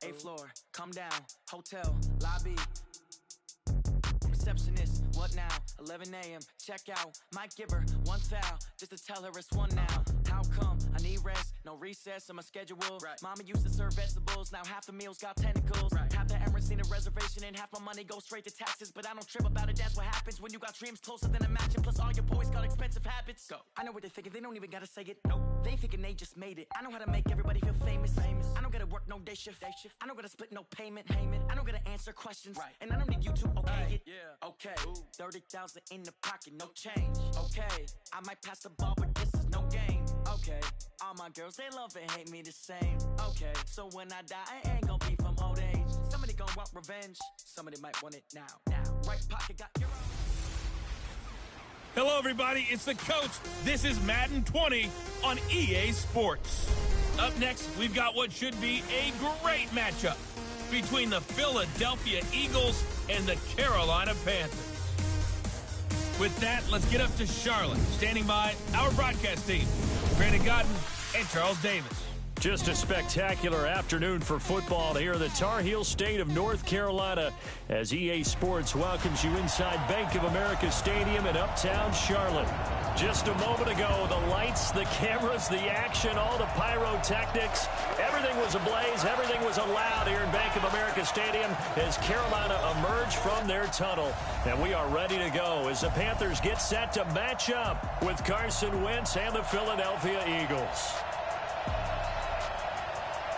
8th floor, come down, hotel, lobby. Receptionist, what now? 11 a.m., check out. Might give her one foul, just to tell her it's one now. How come? I need rest, no recess in my schedule. Right. Mama used to serve vegetables, now half the meals got tentacles. Right. Half the Emirates need a reservation and half my money goes straight to taxes. But I don't trip about it, that's what happens when you got dreams closer than a match. And plus all your boys got expensive habits. Go. I know what they're thinking, they don't even gotta say it. Nope. They ain't thinking they just made it. I know how to make everybody feel famous. I don't gotta work no day shift. I don't gotta split no payment. I don't gotta answer questions. Right. And I don't need you to okay it. Yeah. Okay. 30,000 in the pocket, no change. Okay. I might pass the ball, but this is no game. Okay. All my girls, they love and hate me the same. Okay. So when I die, I ain't gonna be from old age. Somebody gon' want revenge. Somebody might want it now. Right pocket got your own. Hello, everybody. It's the coach. This is Madden 20 on EA Sports. Up next, we've got what should be a great matchup between the Philadelphia Eagles and the Carolina Panthers. With that, let's get up to Charlotte. Standing by, our broadcast team, Brandon Godden and Charles Davis. Just a spectacular afternoon for football here in the Tar Heel state of North Carolina as EA Sports welcomes you inside Bank of America Stadium in uptown Charlotte. Just a moment ago, the lights, the cameras, the action, all the pyrotechnics, everything was ablaze, everything was allowed here in Bank of America Stadium as Carolina emerged from their tunnel. And we are ready to go as the Panthers get set to match up with Carson Wentz and the Philadelphia Eagles.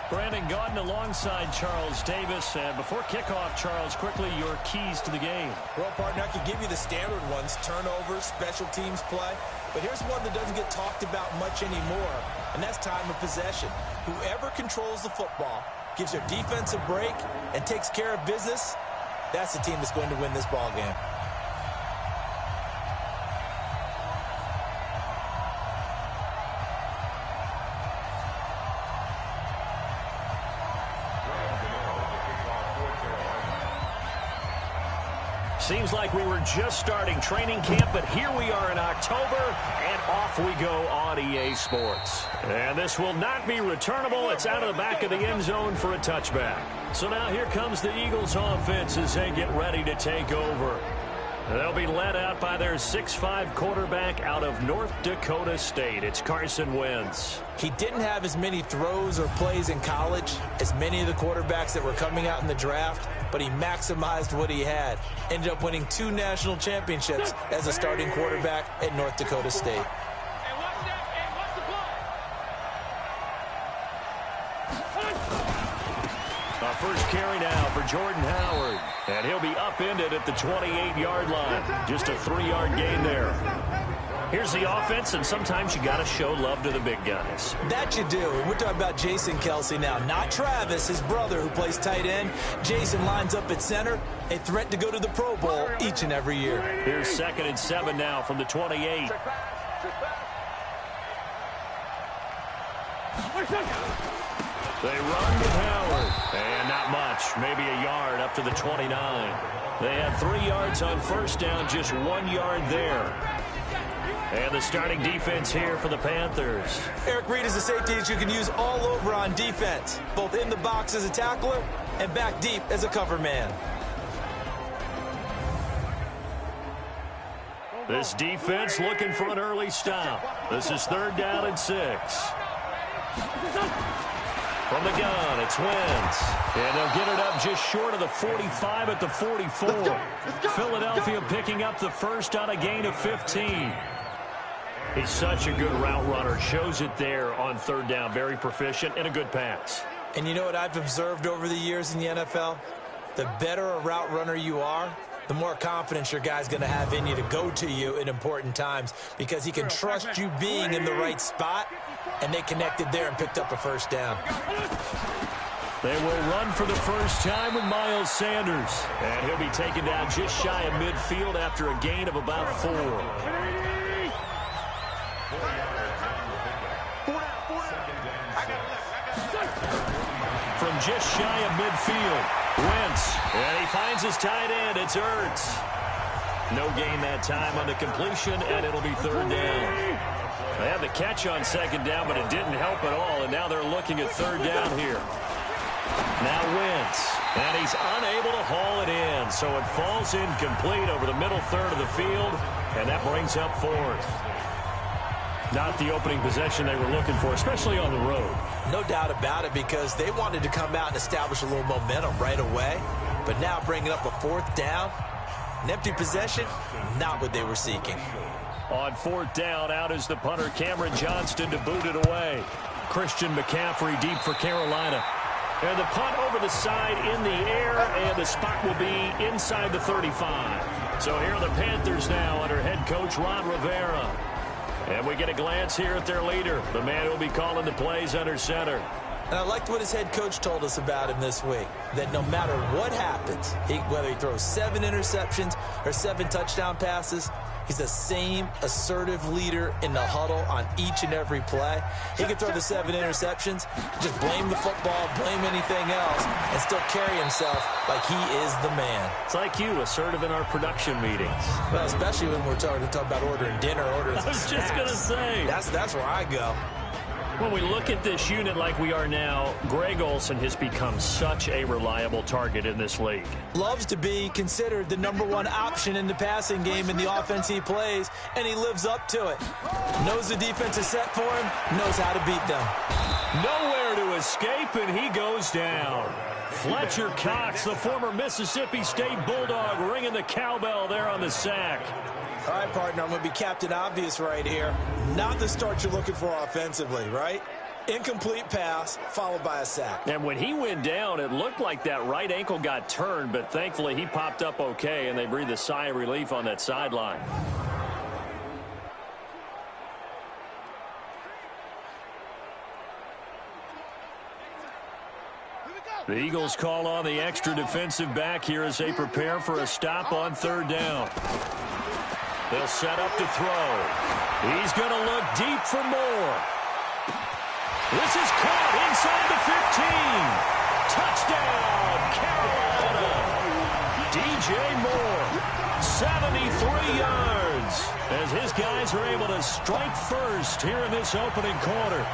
Brandon Gaudin alongside Charles Davis. And before kickoff, Charles, quickly your keys to the game. Well, partner, I could give you the standard ones, turnovers, special teams play. But here's one that doesn't get talked about much anymore, and that's time of possession. Whoever controls the football, gives their defense a break, and takes care of business, that's the team that's going to win this ball game. Seems like we were just starting training camp, but here we are in October, and off we go on EA Sports. And this will not be returnable. It's out of the back of the end zone for a touchback. So now here comes the Eagles offense as they get ready to take over. They'll be led out by their 6'5" quarterback out of North Dakota State. It's Carson Wentz. He didn't have as many throws or plays in college as many of the quarterbacks that were coming out in the draft, but he maximized what he had. Ended up winning 2 national championships as a starting quarterback at North Dakota State. First carry now for Jordan Howard. And he'll be upended at the 28-yard line. Just a 3-yard gain there. Here's the offense, and sometimes you got to show love to the big guys. That you do. We're talking about Jason Kelsey now, not Travis, his brother, who plays tight end. Jason lines up at center, a threat to go to the Pro Bowl each and every year. Here's 2nd and 7 now from the 28. They run with Howard, and not much, maybe a yard up to the 29. They had 3 yards on first down, just 1 yard there. And the starting defense here for the Panthers. Eric Reed is a safety that you can use all over on defense, both in the box as a tackler and back deep as a cover man. This defense looking for an early stop. This is 3rd down and 6. From the gun, it's Wentz. And they'll get it up just short of the 45 at the 44. Philadelphia picking up the first on a gain of 15. He's such a good route runner. Shows it there on 3rd down. Very proficient and a good pass. And you know what I've observed over the years in the NFL? The better a route runner you are, the more confidence your guy's going to have in you to go to you in important times because he can trust you being in the right spot, and they connected there and picked up a first down. They will run for the first time with Miles Sanders, and he'll be taken down just shy of midfield after a gain of about 4. From just shy of midfield, Wentz, and he finds his tight end. It's Ertz. No gain that time on the completion, and it'll be 3rd down. They had the catch on 2nd down, but it didn't help at all, and now they're looking at 3rd down here. Now Wentz, and he's unable to haul it in, so it falls incomplete over the middle third of the field, and that brings up fourth. Not the opening possession they were looking for, especially on the road. No doubt about it, because they wanted to come out and establish a little momentum right away, but now bringing up a fourth down, an empty possession, not what they were seeking. On fourth down, out is the punter, Cameron Johnston, to boot it away. Christian McCaffrey deep for Carolina. And the punt over the side in the air, and the spot will be inside the 35. So here are the Panthers now under head coach Ron Rivera. And we get a glance here at their leader, the man who will be calling the plays under center. And I liked what his head coach told us about him this week, that no matter what happens, whether he throws 7 interceptions or 7 touchdown passes, he's the same assertive leader in the huddle on each and every play. He can throw the 7 interceptions, just blame the football, blame anything else, and still carry himself like he is the man. It's like you, assertive in our production meetings. Well, especially when we're talking about ordering dinner, ordering I was just going to say. That's where I go. When we look at this unit like we are now, Greg Olsen has become such a reliable target in this league. Loves to be considered the #1 option in the passing game in the offense he plays, and he lives up to it. Knows the defense is set for him, knows how to beat them. Nowhere to escape, and he goes down. Fletcher Cox, the former Mississippi State Bulldog, ringing the cowbell there on the sack. All right, partner, I'm going to be Captain Obvious right here. Not the start you're looking for offensively, right? Incomplete pass, followed by a sack. And when he went down, it looked like that right ankle got turned, but thankfully he popped up okay, and they breathed a sigh of relief on that sideline. The Eagles call on the extra defensive back here as they prepare for a stop on third down. They'll set up to throw. He's going to look deep for more. This is caught inside the 15. Touchdown, Carolina. DJ Moore, 73 yards, as his guys are able to strike first here in this opening quarter.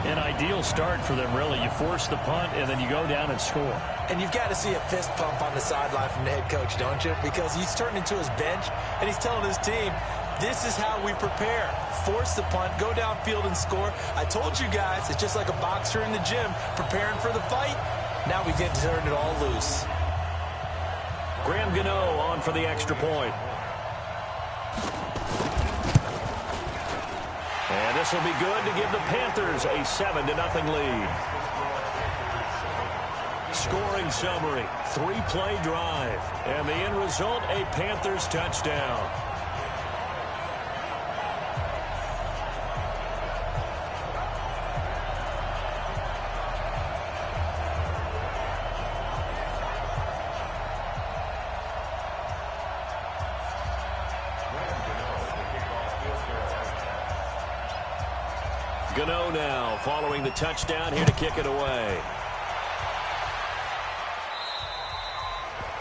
An ideal start for them, really. You force the punt, and then you go down and score. And you've got to see a fist pump on the sideline from the head coach, don't you? Because he's turned into his bench, and he's telling his team, this is how we prepare. Force the punt, go downfield and score. I told you guys, it's just like a boxer in the gym preparing for the fight. Now we get to turn it all loose. Graham Gano on for the extra point. And this will be good to give the Panthers a 7-0 lead. Scoring summary, 3-play drive, and the end result, a Panthers touchdown. Gano now following the touchdown here to kick it away.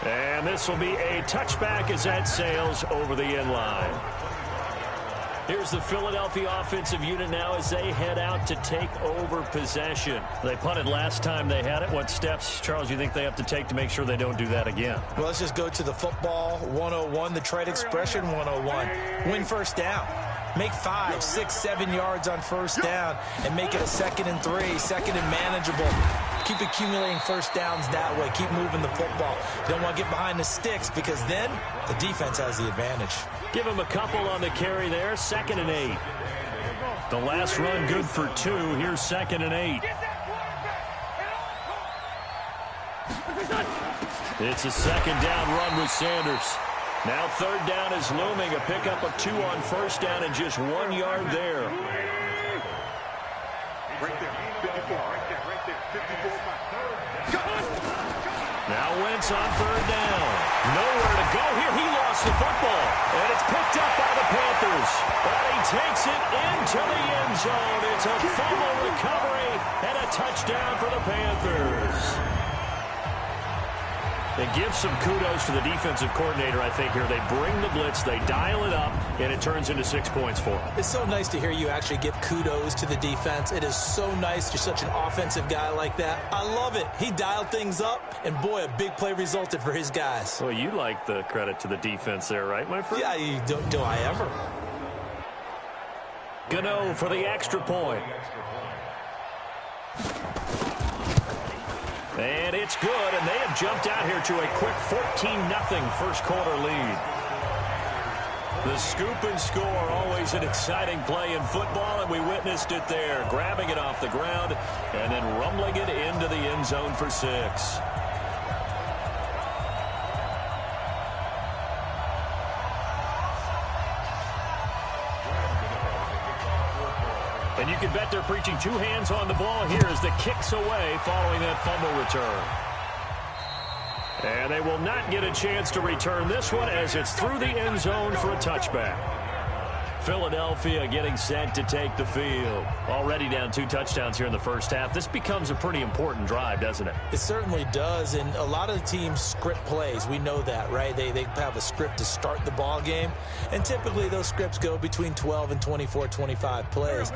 And this will be a touchback as that sails over the end line. Here's the Philadelphia offensive unit now as they head out to take over possession. They punted last time they had it. What steps, Charles, you think they have to take to make sure they don't do that again? Well, let's just go to the football 101, the trade expression 101. Win first down. Make 5, 6, 7 yards on first down and make it a 2nd and 3, 2nd and manageable. Keep accumulating first downs that way. Keep moving the football. You don't want to get behind the sticks because then the defense has the advantage. Give him a couple on the carry there. 2nd and 8. The last run good for 2. Here's 2nd and 8. It's a 2nd down run with Sanders. Now 3rd down is looming. A pickup of 2 on first down and just 1 yard there. Right there, 54, right there, 54. Now Wentz on 3rd down. Nowhere to go here. He lost the football. And it's picked up by the Panthers. But he takes it into the end zone. It's a fumble recovery and a touchdown for the Panthers. And give some kudos to the defensive coordinator, I think, here. They bring the blitz, they dial it up, and it turns into 6 points for them. It's so nice to hear you actually give kudos to the defense. It is so nice. You're such an offensive guy like that. I love it. He dialed things up, and boy, a big play resulted for his guys. Well, you like the credit to the defense there, right, my friend? Yeah, do I ever? Gano for the extra point. And it's good, and they have jumped out here to a quick 14-0 first quarter lead. The scoop and score, always an exciting play in football, and we witnessed it there, grabbing it off the ground and then rumbling it into the end zone for 6. And you can bet they're preaching 2 hands on the ball here as the kick's away following that fumble return. And they will not get a chance to return this one as it's through the end zone for a touchback. Philadelphia getting set to take the field. Already down 2 touchdowns here in the first half. This becomes a pretty important drive, doesn't it? It certainly does, and a lot of the teams script plays. We know that, right? They have a script to start the ball game, and typically those scripts go between 12 and 24, 25 plays.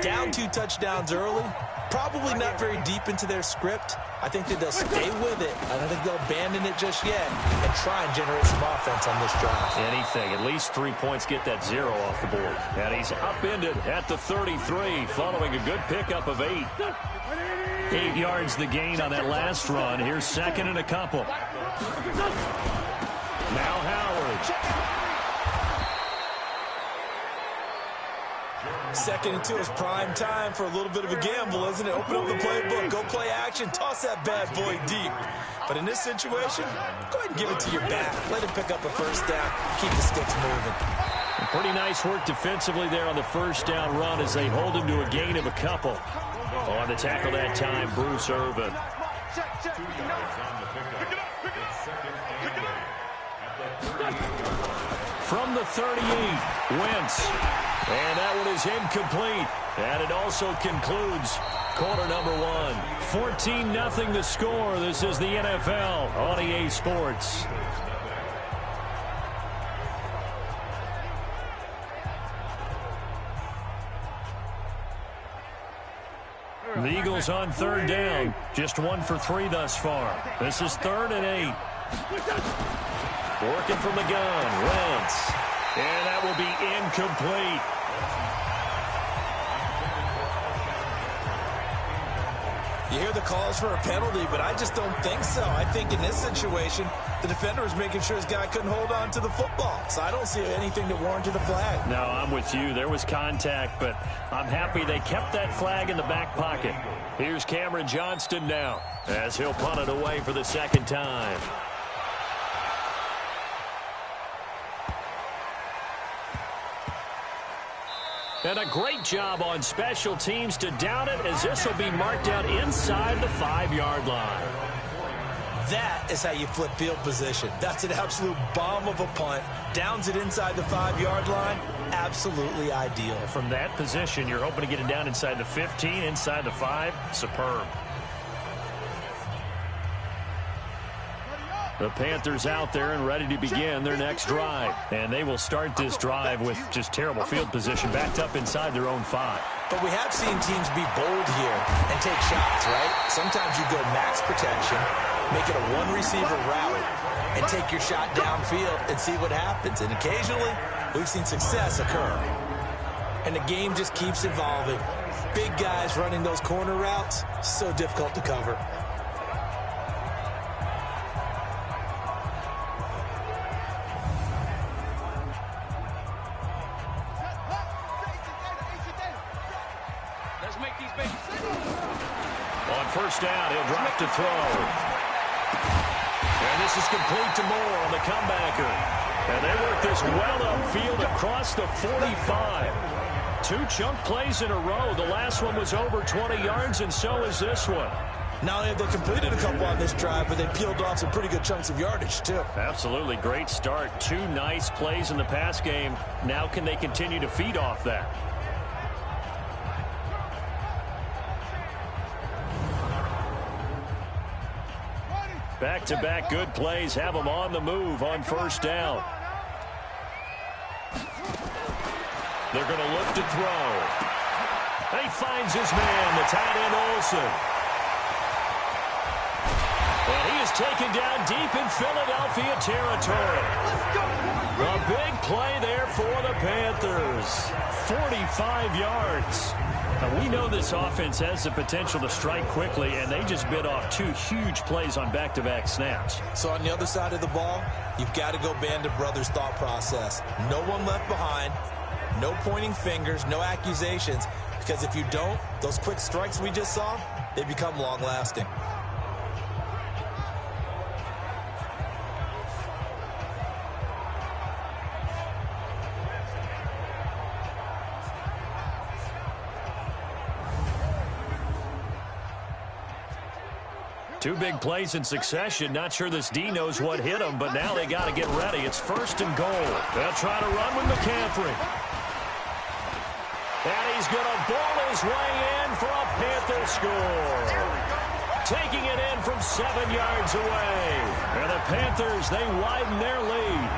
Down 2 touchdowns early, probably not very deep into their script. I think that they'll stay with it. I don't think they'll abandon it just yet and try and generate some offense on this drive. Anything. At least 3 points, get that 0 off the board. And he's upended at the 33 following a good pickup of 8. 8 yards the gain on that last run. Here's second and a couple. Now Howard. Second and 2 is prime time for a little bit of a gamble, isn't it? Open up the playbook, go play action, toss that bad boy deep. But in this situation, go ahead and give it to your back. Let him pick up a first down, keep the sticks moving. Pretty nice work defensively there on the first down run as they hold him to a gain of a couple. On the tackle that time, Bruce Irvin. From the 38, Wentz. And that one is incomplete. And it also concludes quarter number 1. 14-0 the score. This is the NFL on EA Sports. The Eagles on third down. Just 1 for 3 thus far. This is 3rd and 8. Working from the gun, Wentz. And that will be incomplete. You hear the calls for a penalty, but I just don't think so. I think in this situation, the defender was making sure his guy couldn't hold on to the football. So I don't see anything that warranted a flag. No, I'm with you. There was contact, but I'm happy they kept that flag in the back pocket. Here's Cameron Johnston now as he'll punt it away for the second time. And a great job on special teams to down it as this will be marked out inside the 5-yard line. That is how you flip field position. That's an absolute bomb of a punt. Downs it inside the 5-yard line. Absolutely ideal. From that position, you're hoping to get it down inside the 15, inside the 5. Superb. The Panthers out there and ready to begin their next drive. And they will start this drive with just terrible field position, backed up inside their own 5. But we have seen teams be bold here and take shots, right? Sometimes you go max protection, make it a one-receiver route, and take your shot downfield and see what happens. And occasionally, we've seen success occur. And the game just keeps evolving. Big guys running those corner routes, so difficult to cover. First down, he'll drop to throw. And this is complete to Moore on the comebacker. And they work this well upfield across the 45. 2 chunk plays in a row. The last one was over 20 yards, and so is this one. Not only have they completed a couple on this drive, but they peeled off some pretty good chunks of yardage, too. Absolutely. Great start. 2 nice plays in the pass game. Now can they continue to feed off that? Back-to-back good plays have them on the move on first down. They're going to look to throw. And he finds his man, the tight end Olsen. And he is taken down deep in Philadelphia territory. A big play there for the Panthers. 45 yards. Now, we know this offense has the potential to strike quickly, and they just bit off 2 huge plays on back-to-back snaps. So on the other side of the ball, you've got to go Band of Brothers thought process. No one left behind, no pointing fingers, no accusations, because if you don't, those quick strikes we just saw, they become long-lasting. Two big plays in succession. Not sure this D knows what hit him, but now they got to get ready. It's first and goal. They'll try to run with McCaffrey. And he's going to ball his way in for a Panther score. Taking it in from 7 yards away. And the Panthers, they widen their lead.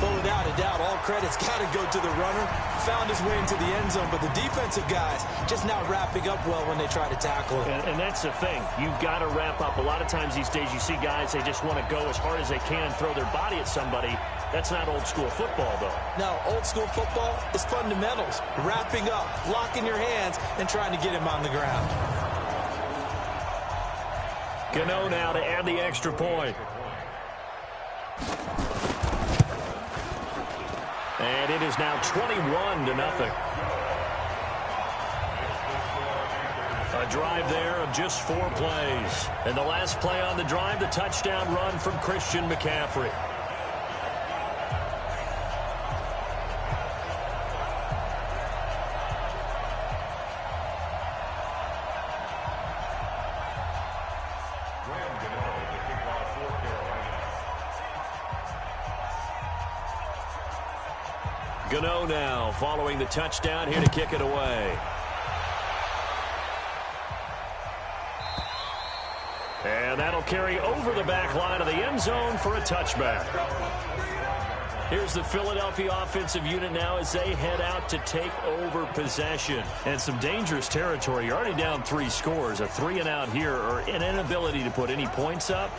But without a doubt, all credit's got to go to the runner. Found his way into the end zone, but the defensive guys just not wrapping up well when they try to tackle him. And that's the thing. You've got to wrap up. A lot of times these days you see guys, they just want to go as hard as they can, throw their body at somebody. That's not old school football, though. No, old school football is fundamentals. Wrapping up, locking your hands, and trying to get him on the ground. Gano now to add the extra point. And it is now 21-0. A drive there of just 4 plays. And the last play on the drive, the touchdown run from Christian McCaffrey. Gano now following the touchdown here to kick it away. And that'll carry over the back line of the end zone for a touchback. Here's the Philadelphia offensive unit now as they head out to take over possession. And some dangerous territory. You're already down 3 scores. A 3-and-out here or an inability to put any points up.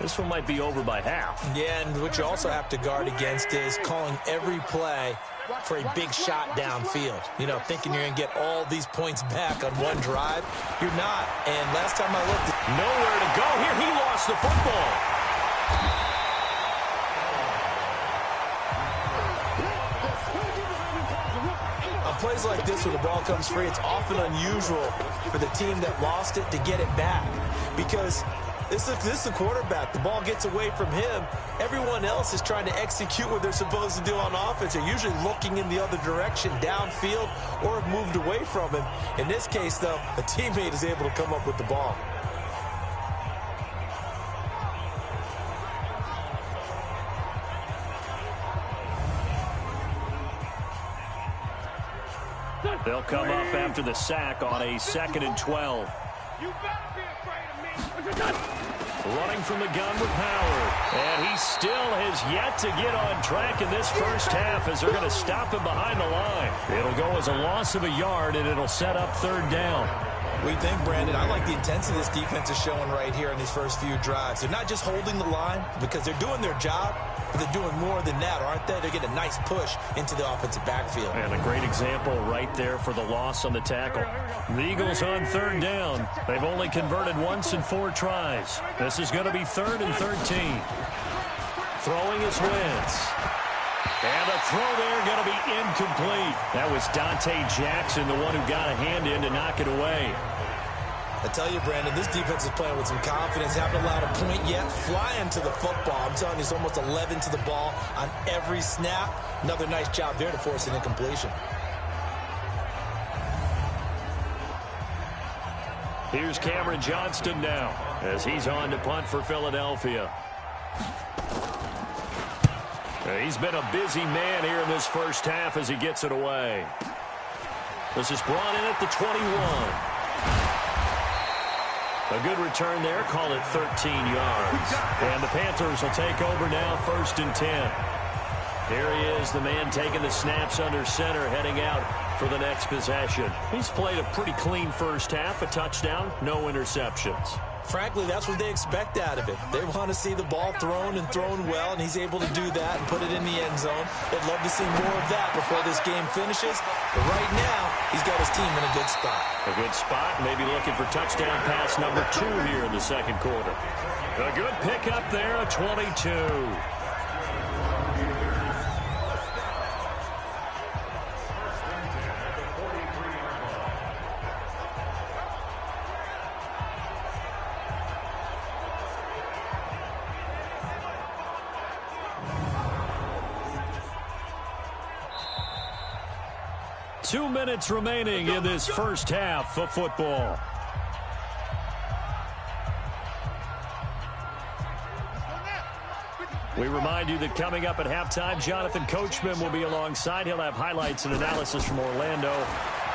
This one might be over by half. Yeah, and what you also have to guard against is calling every play for a big shot downfield. You know, thinking you're going to get all these points back on one drive. You're not. And last time I looked, nowhere to go here. He lost the football. On plays like this where the ball comes free, it's often unusual for the team that lost it to get it back. Because this is the quarterback. The ball gets away from him. Everyone else is trying to execute what they're supposed to do on offense. They're usually looking in the other direction, downfield, or have moved away from him. In this case, though, a teammate is able to come up with the ball. They'll come up after the sack on a 2nd and 12. You better be afraid of me. Running from the gun with Howard. And he still has yet to get on track in this first half as they're going to stop him behind the line. It'll go as a loss of a yard, and it'll set up 3rd down. What do you think, Brandon? I like the intensity this defense is showing right here in these first few drives. They're not just holding the line because they're doing their job, but they're doing more than that, aren't they? They're getting a nice push into the offensive backfield. And a great example right there for the loss on the tackle. The Eagles on 3rd down. They've only converted once in 4 tries. This is going to be 3rd and 13. Throwing is Wentz. And a throw there going to be incomplete. That was Dante Jackson, the one who got a hand in to knock it away. I tell you, Brandon, this defense is playing with some confidence. Haven't allowed a point yet. Flying to the football. I'm telling you, it's almost 11 to the ball on every snap. Another nice job there to force an incompletion. Here's Cameron Johnston now as he's on to punt for Philadelphia. He's been a busy man here in this first half as he gets it away. This is brought in at the 21. A good return there. Call it 13 yards. And the Panthers will take over now, 1st and 10. Here he is, the man taking the snaps under center, heading out for the next possession. He's played a pretty clean first half, a touchdown, no interceptions. Frankly, that's what they expect out of him. They want to see the ball thrown and thrown well, and he's able to do that and put it in the end zone. They'd love to see more of that before this game finishes. But right now, he's got his team in a good spot. A good spot, maybe looking for touchdown pass number 2 here in the second quarter. A good pickup there, a 22. 2 minutes remaining in this first half of football. We remind you that coming up at halftime, Jonathan Coachman will be alongside. He'll have highlights and analysis from Orlando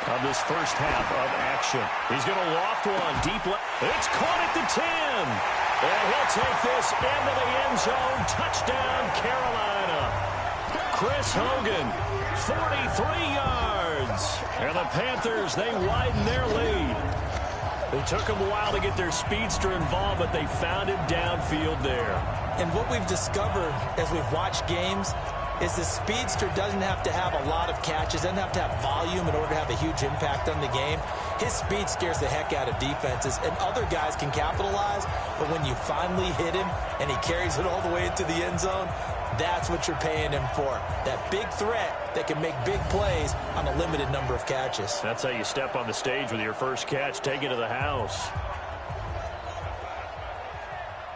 of this first half of action. He's going to loft one deep left. It's caught at the 10. And he'll take this into the end zone. Touchdown, Carolina. Chris Hogan, 43 yards. And the Panthers, they widen their lead. It took them a while to get their speedster involved, but they found him downfield there. And what we've discovered as we've watched games is the speedster doesn't have to have a lot of catches, doesn't have to have volume in order to have a huge impact on the game. His speed scares the heck out of defenses, and other guys can capitalize, but when you finally hit him and he carries it all the way into the end zone, that's what you're paying him for. That big threat that can make big plays on a limited number of catches. That's how you step on the stage with your first catch. Take it to the house.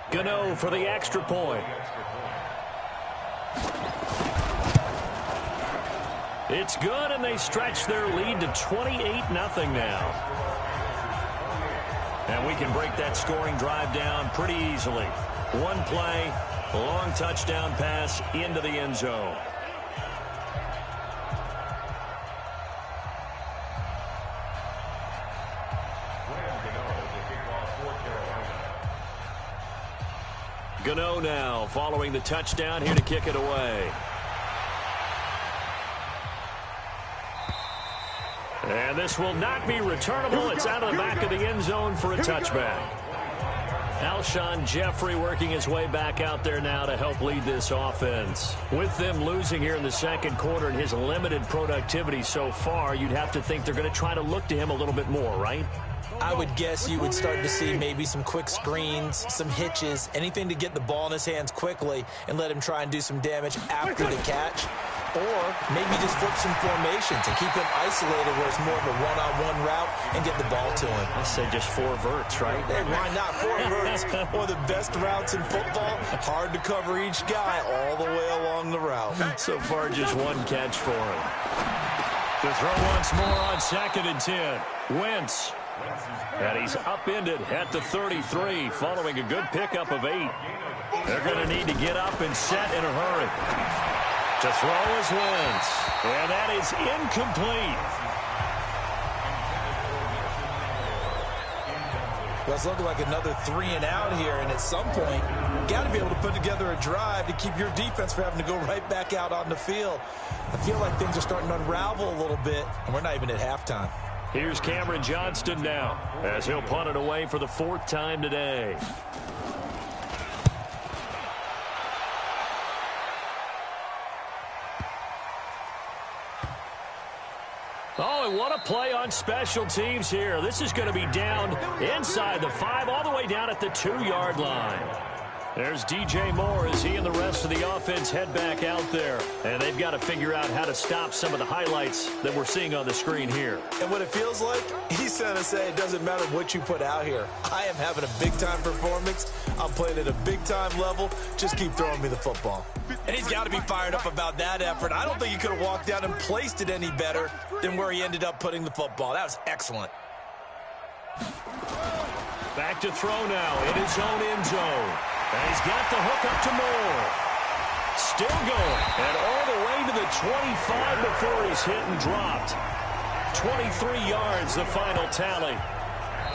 Gano for the extra point. It's good, and they stretch their lead to 28-0 now. And we can break that scoring drive down pretty easily. One play, a long touchdown pass into the end zone. Gano now following the touchdown, here to kick it away. And this will not be returnable. It's out of the back of the end zone for a touchback. Alshon Jeffrey working his way back out there now to help lead this offense. With them losing here in the second quarter and his limited productivity so far, you'd have to think they're going to try to look to him a little bit more, right? I would guess you would start to see maybe some quick screens, some hitches, anything to get the ball in his hands quickly and let him try and do some damage after the catch. Or maybe just flip some formations and keep him isolated where it's more of a one-on-one route and get the ball to him. I say just 4 verts, right? Hey, why not? 4 verts, one of the best routes in football. Hard to cover each guy all the way along the route. So far, just 1 catch for him. To throw once more on 2nd and 10. Wentz. And he's upended at the 33 following a good pickup of 8. They're going to need to get up and set in a hurry. To throw is Wentz. And that is incomplete. Well, it's looking like another 3 and out here, and at some point, you got to be able to put together a drive to keep your defense from having to go right back out on the field. I feel like things are starting to unravel a little bit, and we're not even at halftime. Here's Cameron Johnston now as he'll punt it away for the 4th time today. Oh, and what a play on special teams here. This is going to be down inside the 5, all the way down at the 2-yard line. There's DJ Moore as he and the rest of the offense head back out there. And they've got to figure out how to stop some of the highlights that we're seeing on the screen here. And what it feels like, he's going to say it doesn't matter what you put out here. I am having a big-time performance. I'm playing at a big-time level. Just keep throwing me the football. And he's got to be fired up about that effort. I don't think he could have walked out and placed it any better than where he ended up putting the football. That was excellent. Back to throw now in his own end zone. And he's got the hook up to Moore. Still going. And all the way to the 25 before he's hit and dropped. 23 yards, the final tally.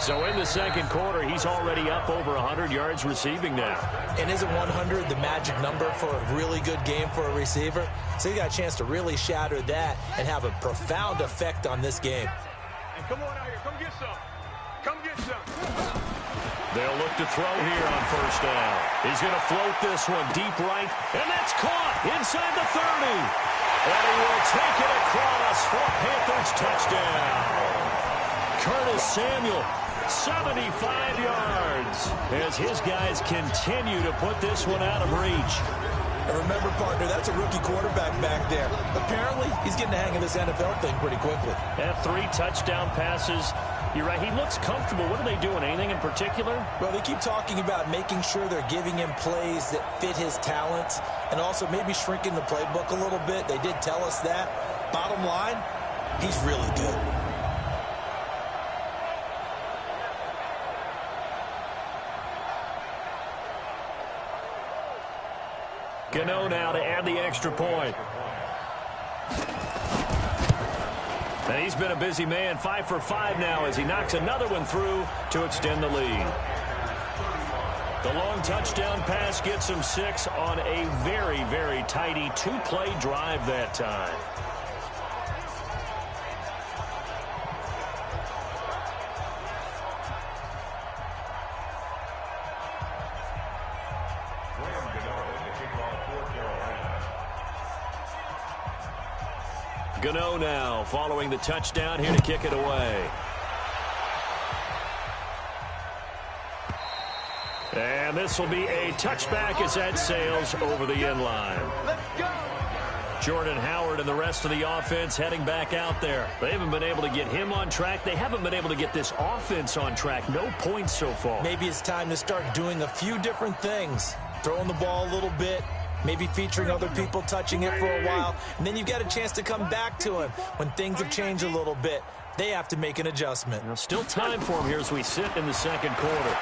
So in the second quarter, he's already up over 100 yards receiving now. And isn't 100 the magic number for a really good game for a receiver? So you got a chance to really shatter that and have a profound effect on this game. And come on out here. Come get some. Come get some. They'll look to throw here on first down. He's going to float this one deep right, and that's caught inside the 30. And he will take it across for a Panthers touchdown. Curtis Samuel, 75 yards, as his guys continue to put this one out of reach. And remember, partner, that's a rookie quarterback back there. Apparently, he's getting the hang of this NFL thing pretty quickly. Have 3 touchdown passes. You're right, he looks comfortable. What are they doing? Anything in particular? Well, they keep talking about making sure they're giving him plays that fit his talents and also maybe shrinking the playbook a little bit. They did tell us that. Bottom line, he's really good. Gano now to add the extra point. And he's been a busy man, 5 for 5 now as he knocks another one through to extend the lead. The long touchdown pass gets him 6 on a very, very tidy 2-play drive that time. Gano now following the touchdown here to kick it away. And this will be a touchback as that sails over the end line. Jordan Howard and the rest of the offense heading back out there. They haven't been able to get him on track. They haven't been able to get this offense on track. No points so far. Maybe it's time to start doing a few different things. Throwing the ball a little bit. Maybe featuring other people touching it for a while. And then you've got a chance to come back to him when things have changed a little bit. They have to make an adjustment. Now, still time for him here as we sit in the second quarter.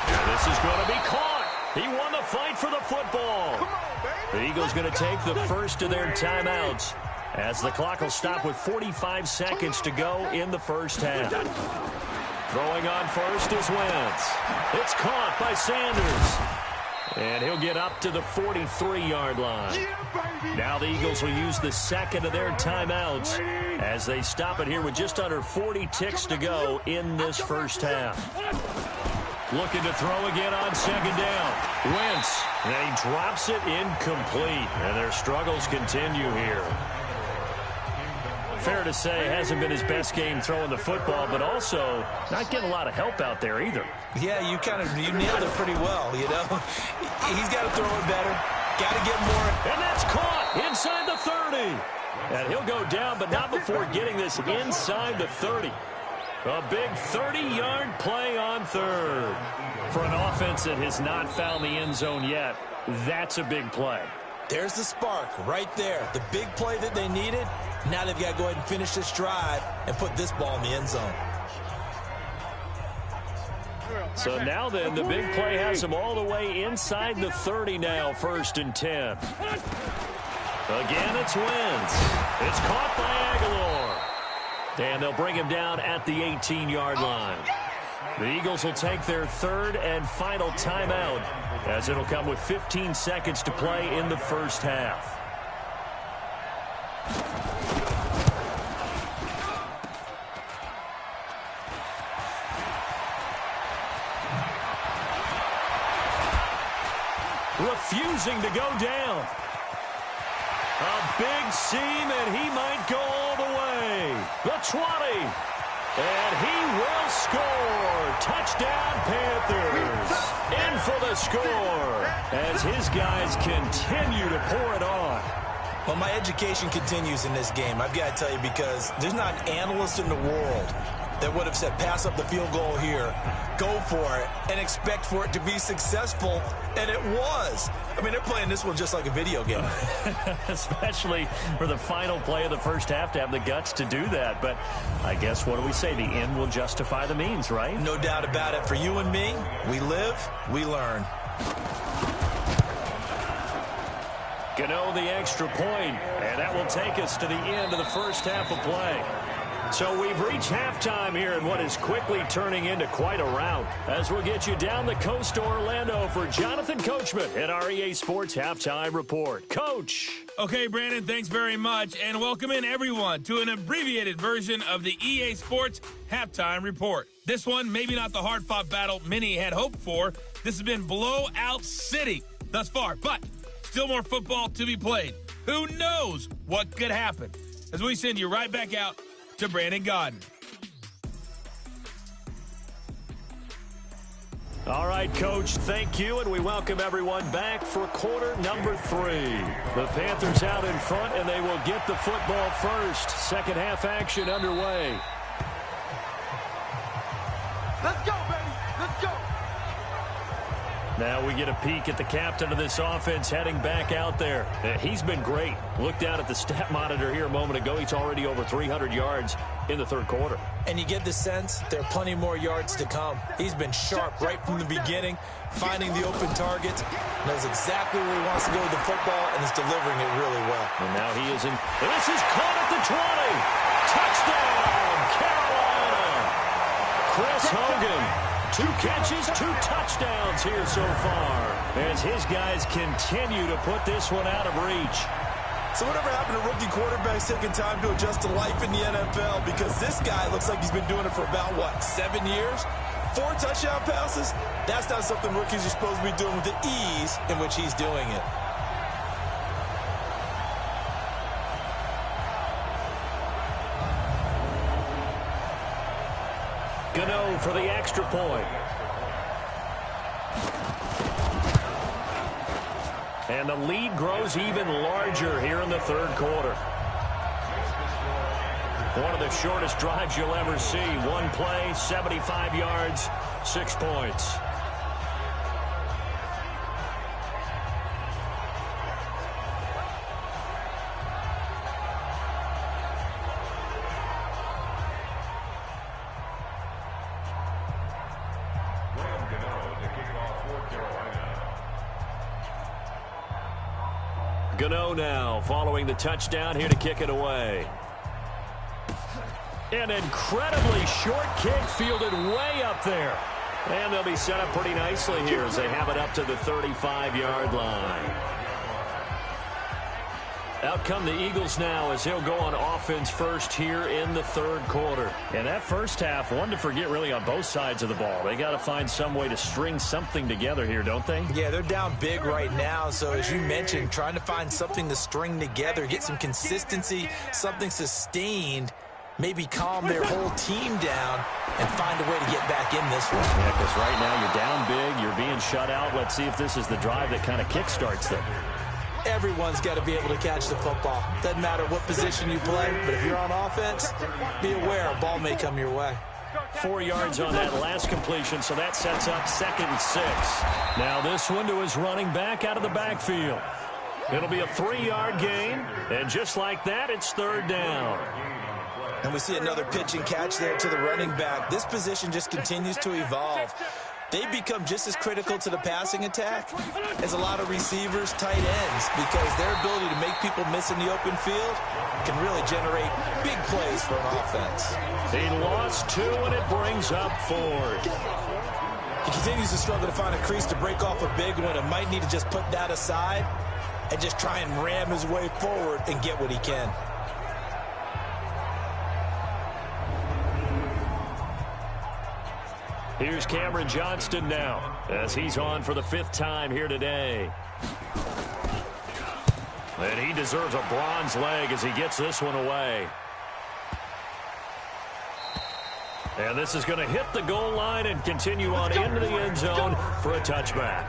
And this is going to be caught. He won the fight for the football. The Eagles going to take the first of their timeouts as the clock will stop with 45 seconds to go in the first half. Throwing on first is Wentz. It's caught by Sanders. And he'll get up to the 43-yard line. Now the Eagles will use the second of their timeouts as they stop it here with just under 40 ticks to go in this first half. Looking to throw again on second down. Wentz. And he drops it incomplete. And their struggles continue here. Fair to say, hasn't been his best game throwing the football, but also not getting a lot of help out there either. Yeah, you nailed it pretty well, you know. He's got to throw it better. Got to get more. And that's caught inside the 30. And he'll go down, but not before getting this inside the 30. A big 30-yard play on third. For an offense that has not found the end zone yet, that's a big play. There's the spark right there. The big play that they needed. Now they've got to go ahead and finish this drive and put this ball in the end zone. So now then, the big play has them all the way inside the 30 now, 1st and 10. Again, it's Wentz. It's caught by Aguilar. And they'll bring him down at the 18-yard line. The Eagles will take their third and final timeout as it'll come with 15 seconds to play in the first half. Refusing to go down. A big seam, and he might go all the way. The 20. And he will score. Touchdown, Panthers. In for the score as his guys continue to pour it on. Well, my education continues in this game, I've got to tell you, because there's not an analyst in the world that would have said pass up the field goal here, go for it, and expect for it to be successful, and it was. I mean, they're playing this one just like a video game. Especially for the final play of the first half to have the guts to do that. But I guess, what do we say? The end will justify the means, right? No doubt about it. For you and me, we live, we learn. Gano the extra point, and that will take us to the end of the first half of play. So we've reached halftime here in what is quickly turning into quite a rout. As we'll get you down the coast to Orlando for Jonathan Coachman at our EA Sports Halftime Report. Coach. Okay, Brandon, thanks very much. And welcome in, everyone, to an abbreviated version of the EA Sports Halftime Report. This one, maybe not the hard-fought battle many had hoped for. This has been blowout city thus far, but still more football to be played. Who knows what could happen? As we send you right back out to Brandon Godden. All right, Coach, thank you, and we welcome everyone back for quarter number 3. The Panthers out in front, and they will get the football first. Second half action underway. Let's go, baby. Let's go. Now we get a peek at the captain of this offense heading back out there. He's been great. Looked down at the stat monitor here a moment ago. He's already over 300 yards in the third quarter. And you get the sense there are plenty more yards to come. He's been sharp right from the beginning, finding the open targets, knows exactly where he wants to go with the football, and is delivering it really well. And now he is in. This is caught at the 20. Touchdown, Carolina. Chris Hogan. 2 catches, 2 touchdowns here so far as his guys continue to put this one out of reach. So whatever happened to rookie quarterbacks taking time to adjust to life in the NFL? Because this guy looks like he's been doing it for about, 7 years? 4 touchdown passes? That's not something rookies are supposed to be doing with the ease in which he's doing it. Gano for the extra point. And the lead grows even larger here in the third quarter. One of the shortest drives you'll ever see. One play, 75 yards, 6 points. Gano now following the touchdown here to kick it away. An incredibly short kick fielded way up there. And they'll be set up pretty nicely here as they have it up to the 35-yard line. Out come the Eagles now as he'll go on offense first here in the third quarter. And that first half, one to forget really on both sides of the ball. They got to find some way to string something together here, don't they? Yeah, they're down big right now. So as you mentioned, trying to find something to string together, get some consistency, something sustained, maybe calm their whole team down and find a way to get back in this one. Yeah, because right now you're down big, you're being shut out. Let's see if this is the drive that kind of kickstarts them. Everyone's got to be able to catch the football. Doesn't matter what position you play, but if you're on offense, be aware a ball may come your way. 4 yards on that last completion, so that sets up 2nd and 6. Now this one to his running back out of the backfield. It'll be a 3-yard gain, and just like that, it's third down. And we see another pitch and catch there to the running back. This position just continues to evolve. They become just as critical to the passing attack as a lot of receivers, tight ends, because their ability to make people miss in the open field can really generate big plays for an offense. He lost 2, and it brings up 4th. He continues to struggle to find a crease to break off a big one and might need to just put that aside and just try and ram his way forward and get what he can. Here's Cameron Johnston now as he's on for the 5th time here today. And he deserves a bronze leg as he gets this one away. And this is going to hit the goal line and continue on into the end zone for a touchback.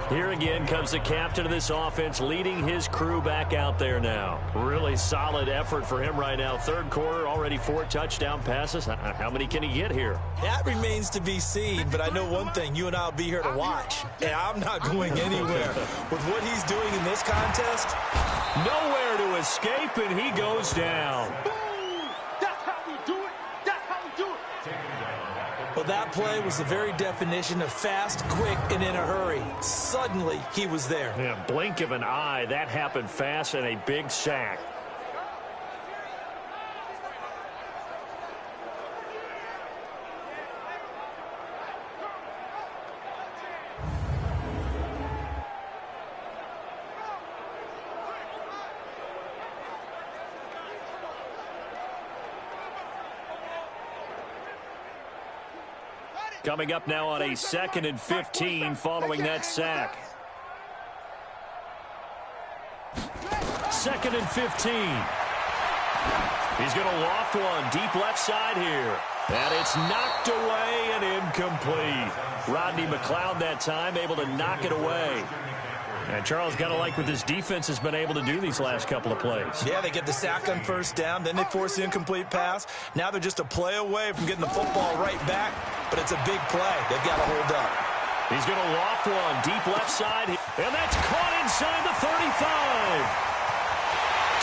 Here again comes the captain of this offense leading his crew back out there now. Really solid effort for him right now. Third quarter, already 4 touchdown passes. How many can he get here? That remains to be seen, but I know one thing. You and I will be here to watch, and I'm not going anywhere. With what he's doing in this contest, nowhere to escape, and he goes down. Well, that play was the very definition of fast, quick, and in a hurry. Suddenly, he was there. Yeah, blink of an eye. That happened fast and a big sack. Coming up now on a 2nd and 15 following that sack. 2nd and 15. He's going to loft one deep left side here. And it's knocked away and incomplete. Rodney McLeod that time able to knock it away. And Charles, got to like what this defense has been able to do these last couple of plays. Yeah, they get the sack on first down, then they force the incomplete pass. Now they're just a play away from getting the football right back, but it's a big play. They've got to hold up. He's going to loft one deep left side, and that's caught inside the 35.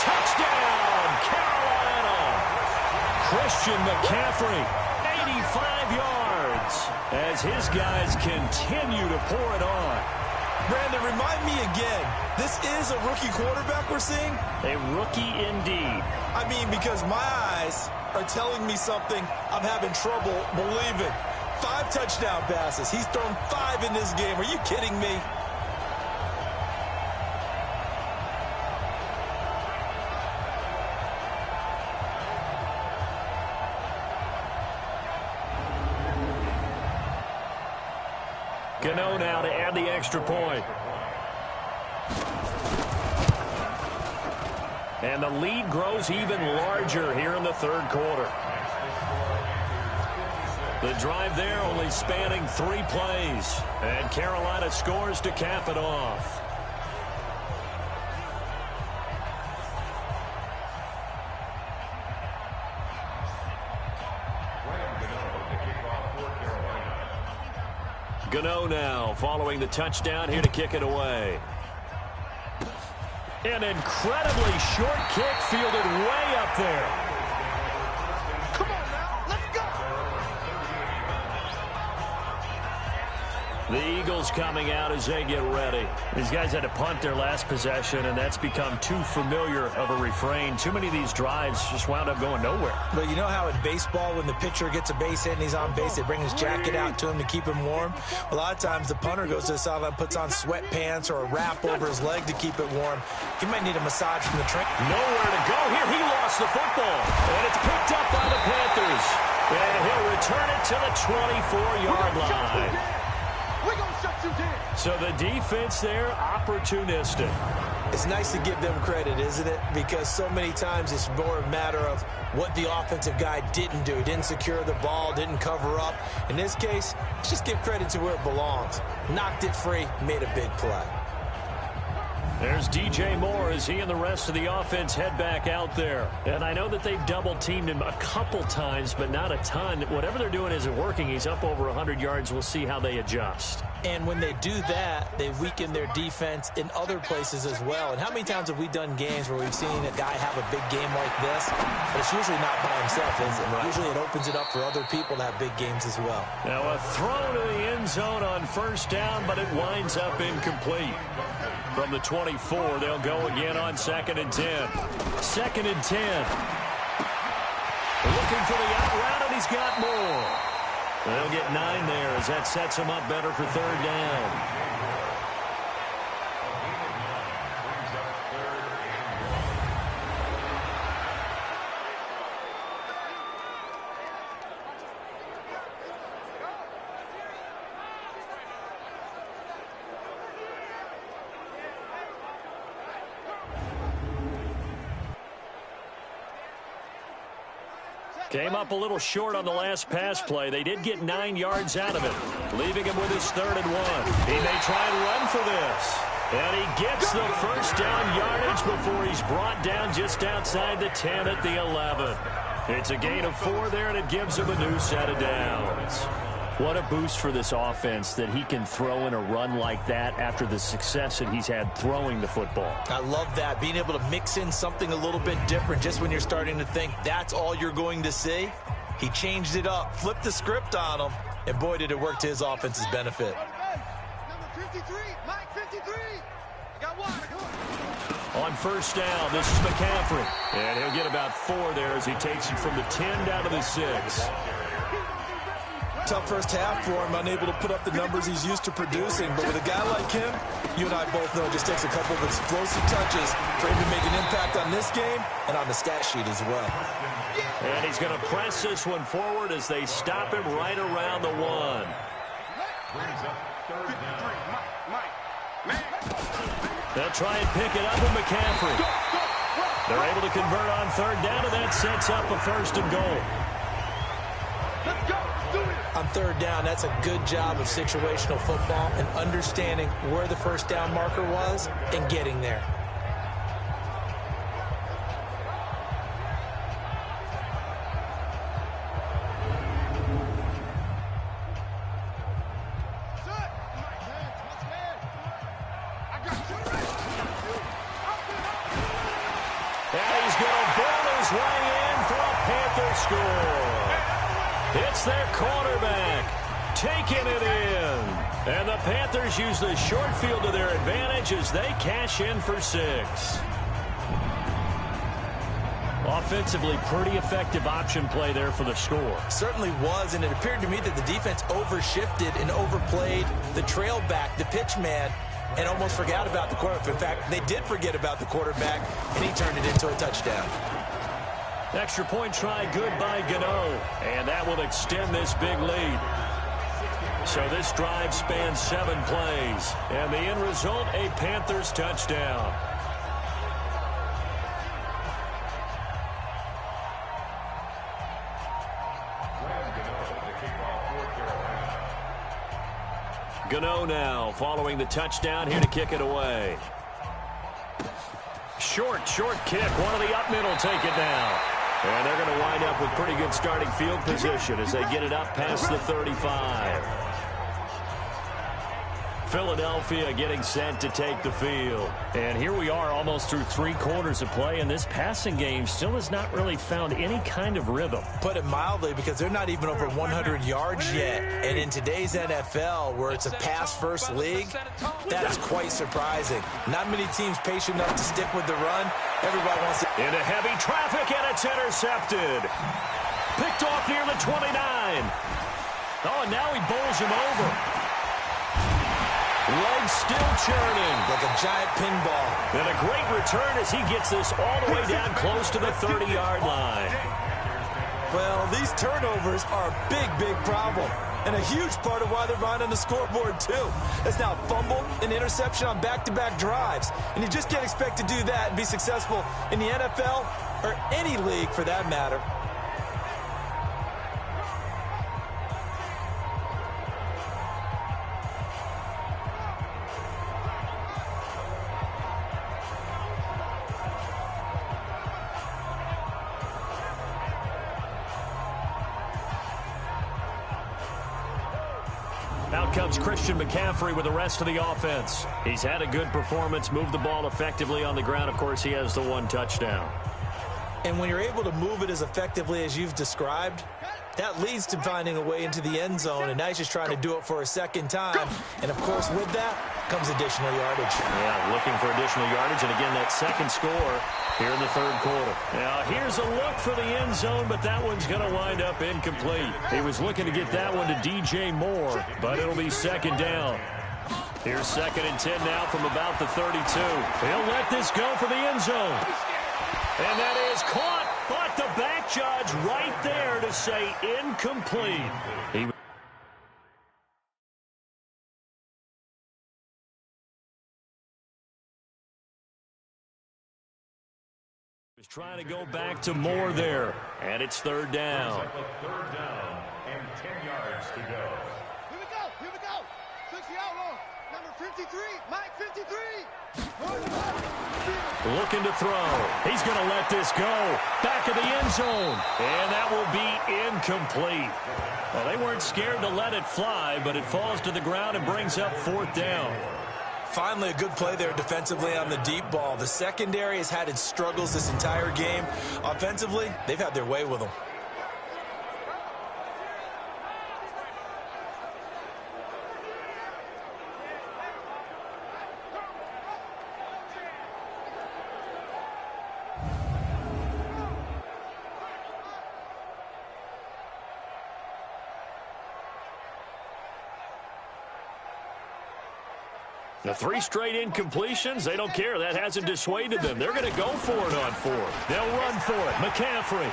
Touchdown, Carolina. Christian McCaffrey, 85 yards, as his guys continue to pour it on. Brandon, remind me again, this is a rookie quarterback we're seeing? A rookie indeed. I mean, because my eyes are telling me something I'm having trouble believing. 5 touchdown passes. He's thrown 5 in this game. Are you kidding me? Gano now to add the extra point. And the lead grows even larger here in the third quarter. The drive there only spanning 3 plays. And Carolina scores to cap it off. Gano now following the touchdown here to kick it away. An incredibly short kick fielded way up there. Come on now, let's go! The Eagles coming out as they get ready. These guys had to punt their last possession, and that's become too familiar of a refrain. Too many of these drives just wound up going nowhere. But you know how in baseball, when the pitcher gets a base hit and he's on base, they bring his jacket out to him to keep him warm? A lot of times the punter goes to the sideline, puts on sweatpants or a wrap over his leg to keep it warm. He might need a massage from the train. Nowhere to go here. He lost the football. And it's picked up by the Panthers. And he'll return it to the 24-yard line. We're going to shut you down. So the defense there, opportunistic. It's nice to give them credit, isn't it? Because so many times it's more a matter of what the offensive guy didn't do. He didn't secure the ball, didn't cover up. In this case, let's just give credit to where it belongs. Knocked it free, made a big play. There's DJ Moore as he and the rest of the offense head back out there. And I know that they've double-teamed him a couple times, but not a ton. Whatever they're doing isn't working. He's up over 100 yards. We'll see how they adjust. And when they do that, they weaken their defense in other places as well. And how many times have we done games where we've seen a guy have a big game like this? But it's usually not by himself, is it? Usually it opens it up for other people to have big games as well. Now a throw to the end zone on first down, but it winds up incomplete. From the 24, they'll go again on 2nd and 10. 2nd and 10. Looking for the out route, and he's got more. They'll get 9 there as that sets him up better for 3rd down. Came up a little short on the last pass play. They did get 9 yards out of it, leaving him with his 3rd and 1. He may try and run for this. And he gets the first down yardage before he's brought down just outside the 10 at the 11. It's a gain of 4 there, and it gives him a new set of downs. What a boost for this offense that he can throw in a run like that after the success that he's had throwing the football. I love that, being able to mix in something a little bit different just when you're starting to think that's all you're going to see. He changed it up, flipped the script on him, and boy, did it work to his offense's benefit. Number 53, Mike 53. Got one. On first down, this is McCaffrey. And he'll get about 4 there as he takes it from the 10 down to the 6. tough first half for him, unable to put up the numbers he's used to producing. But with a guy like him, you and I both know it just takes a couple of explosive touches for him to make an impact on this game and on the stat sheet as well. And he's going to press this one forward as they stop him right around the 1. They'll try and pick it up with McCaffrey. They're able to convert on third down, and that sets up a 1st and goal. On third down, that's a good job of situational football and understanding where the first down marker was and getting there. It's their quarterback taking it in. And the Panthers use the short field to their advantage as they cash in for 6. Offensively, pretty effective option play there for the score. Certainly was, and it appeared to me that the defense overshifted and overplayed the trail back, the pitch man, and almost forgot about the quarterback. In fact, they did forget about the quarterback, and he turned it into a touchdown. Extra point try good by Gano, and that will extend this big lead. So this drive spans 7 plays, and the end result, a Panthers touchdown. Gano now following the touchdown here to kick it away. Short kick. One of the up middle take it down. And they're going to wind up with pretty good starting field position as they get it up past the 35. Philadelphia getting set to take the field. And here we are almost through 3 quarters of play, and this passing game still has not really found any kind of rhythm. Put it mildly, because they're not even over 100 yards yet. And in today's NFL, where it's a pass-first league, that is quite surprising. Not many teams patient enough to stick with the run. Everybody wants to... Into heavy traffic, and it's intercepted. Picked off near the 29. Oh, and now he bowls him over. Legs still churning. Like a giant pinball. And a great return as he gets this all the way down close to the 30-yard line. Well, these turnovers are a big problem. And a huge part of why they're behind on the scoreboard, too. That's now a fumble and interception on back-to-back drives. And you just can't expect to do that and be successful in the NFL or any league for that matter. Out comes Christian McCaffrey with the rest of the offense. He's had a good performance, moved the ball effectively on the ground. Of course, he has the 1 touchdown. And when you're able to move it as effectively as you've described, that leads to finding a way into the end zone, and now he's just trying to do it for a second time. And, of course, with that comes additional yardage. Yeah, looking for additional yardage, and again, that second score here in the 3rd quarter. Now, here's a look for the end zone, but that one's going to wind up incomplete. He was looking to get that one to DJ Moore, but it'll be 2nd down. Here's 2nd and 10 now from about the 32. He'll let this go for the end zone. And that is caught, but the back judge right there to say incomplete. He was trying to go back to Moore there, and it's 3rd down. 3rd down and 10 yards to go. Here we go. 60 outlaw. Number 53, Mike 53. Looking to throw. He's going to let this go. Back of the end zone. And that will be incomplete. Well, they weren't scared to let it fly, but it falls to the ground and brings up 4th down. Finally, a good play there defensively on the deep ball. The secondary has had its struggles this entire game. Offensively, they've had their way with them. The 3 straight incompletions, they don't care. That hasn't dissuaded them. They're going to go for it on 4. They'll run for it. McCaffrey